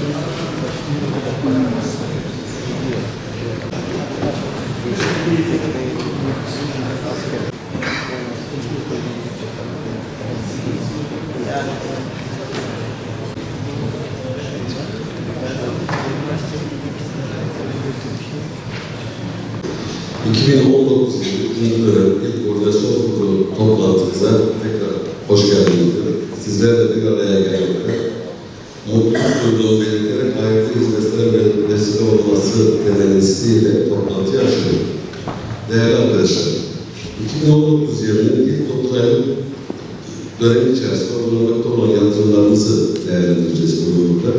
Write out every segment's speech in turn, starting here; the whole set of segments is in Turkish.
...2019 ikinci dönem ilk koordinasyon kurulu toplantımıza tekrar hoş geldiniz. Sizlerle bir araya gelmekte mutluluk duyduğum belirterek hayırlı hizmetlere vesile olması temennisiyle toplantıyı açıyorum. Değerli arkadaşlar, 2019 yılının ilk 9 aylık dönem içerisinde uygulanmakta olan yatırımlarımızı değerlendireceğiz bu grupta.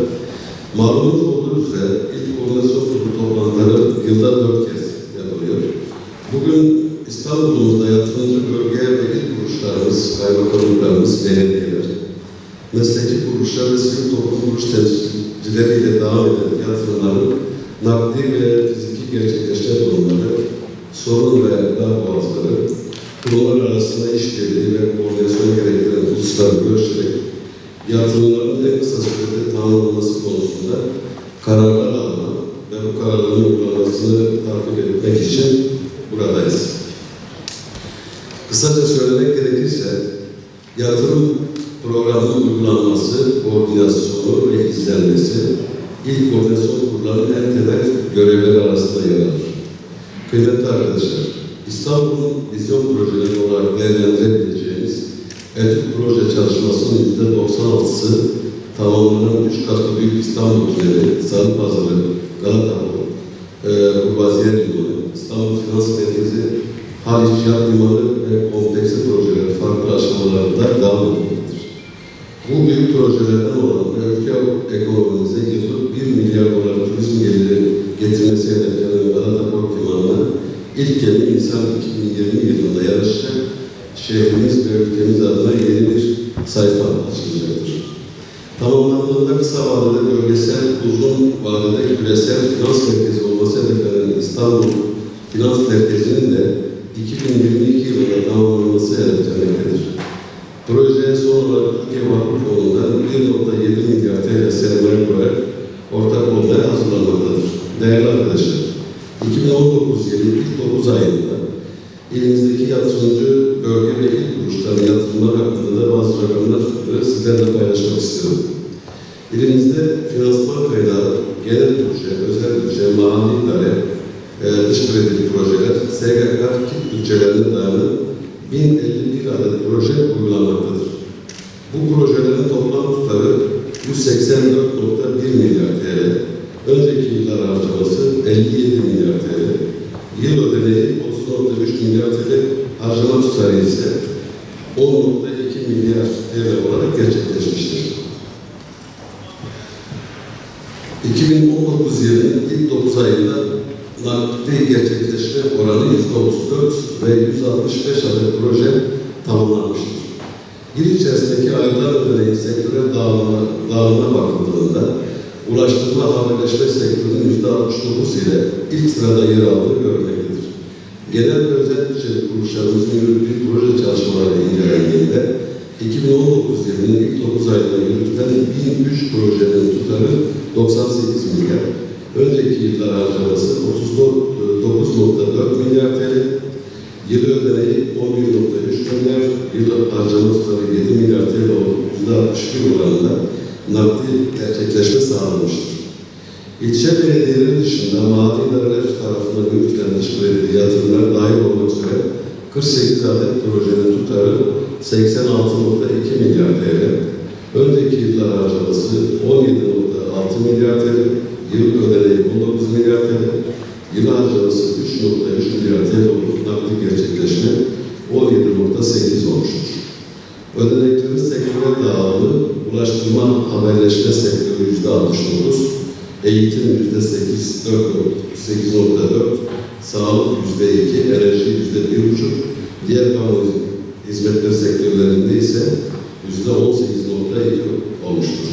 Malumunuz olduğu üzere ilk koordinasyon kurulu toplantıları yılda 4 kez yapılıyor. Bugün İstanbul'umuzda yatırımcı bölge ve il kuruluşlarımız, kaymakamlıklarımız, belediyeler, mesleki kuruluşlar ve sivil toplum kuruluş temsilcileriyle devam eden yatırımların nakdi ve fiziki gerçekleşme durumları, sorun ve darboğazları, kurumlar arasında işbirliği ve koordinasyon gerektiren hususları görüşerek yatırımların en kısa sürede tamamlanması konusunda kararlar alma ve bu kararların uygulanmasını takip etmek için buradayız. Kısaca söylemek gerekirse, yatırım programının uygulanması, koordinasyonu ve izlenmesi, ilk koordinasyon kurullarının en temel görevleri arasında yer alır. Kıymetli arkadaşlar, İstanbul'un vizyon projeleri olarak değerlendirebileceğimiz etüt proje çalışmasının %96'sı tamamlanan 3 katlı Büyük İstanbul Tüneli, Sarıpazarı, Galataport, Kurbaziyer Limanı, İstanbul Finans Merkezi, Haliç Yat Limanı ve kompleksi projeleri farklı aşamalarında devam etmektedir. Bu büyük projelerden olan ve ülke ekonomimize yıllık 1 milyar dolar turizm geliri getirmesi hedeflenen Galataport Limanı'na ilk gemi Nisan 2020 yılında yarışacak, şehrimiz ve ülkemiz adına yeni bir sayfa açılacaktır. Tamamlandığında kısa vadede bölgesel, uzun vadede küresel finans merkezi olması hedeflenen İstanbul Finans Merkezi'nin de 2022 yılında tamamlanması hedeflenmektedir. Projeye son olarak Türkiye Vakıf Fonu'ndan 1,7 milyar TL sermaye koyarak ortak olmaya hazırlanmaktadır. Değerli arkadaşlar, 2019 yılı ilk 9 ayında ilimizdeki yatırımcı bölge ve il kuruluşlarının yatırımları hakkında da bazı rakamlar sizlerle paylaşmak istiyorum. İlimizde finansman kaynağı, genel bütçe, özel bütçe, mali idare, dış kredili projeler, SGK kit bütçelerine dayanan 1051 adet proje uygulanmaktadır. Bu projelerin toplam tutarı 184,1 milyar TL, önceki yıllar harcaması 57 milyar TL, yıl ödeneği 30,3 milyar TL, harcama tutarı ise 10,2 milyar TL olarak gerçekleşmiştir. 2019 yılının ilk 9 ayında nakdi gerçekleşme oranı %34 ve 165 adet proje tamamlanmıştır. Yıl içerisindeki ayrılan ödeneğin sektöre dağılımına bakıldığında ulaştırma haberleşme sektörünün %69 ile ilk sırada yer aldığı görülmektedir. Genel ve özel bütçe kuruluşlarımızın yürüttüğü proje çalışmaları incelendiğinde 2019 yılının ilk 9 ayında yürütülen 1003 projenin tutarı 98 milyar, önceki yıllar harcaması 39,4 milyar TL, yıl ödeneği 11,3 milyar, yıl harcama tutarı 7 milyar TL olup %61 oranında nakdi gerçekleşme sağlanmıştır. İlçe belediyeleri dışında mali idareler tarafından yürütülen dış belediye yatırımlar dahil olmak üzere 48 adet projenin tutarı 86,2 milyar TL, önceki yıllar harcaması 17,6 milyar TL, yıl ödeneği 19 milyar TL, yıl harcaması 3,3 milyar TL olup nakdi gerçekleşme 17,8 olmuştur. Ödeneklerin sektöre dağılımı, ulaştırma haberleşme sektörü %69, eğitim %8,4, sağlık %2, enerji %1,5, diğer kamu hizmetler sektörlerinde ise %18,2 olmuştur.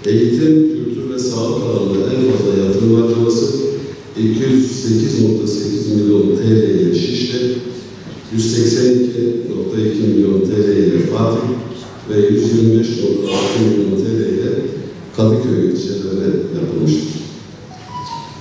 Eğitim, kültür ve sağlık alanında en fazla yatırım harcaması 208,8 milyon TL ile Şişli, 182,2 milyon TL ile Fatih ve 125,6 milyon TL ile Kadıköy ilçe seçimleri yapılmıştır.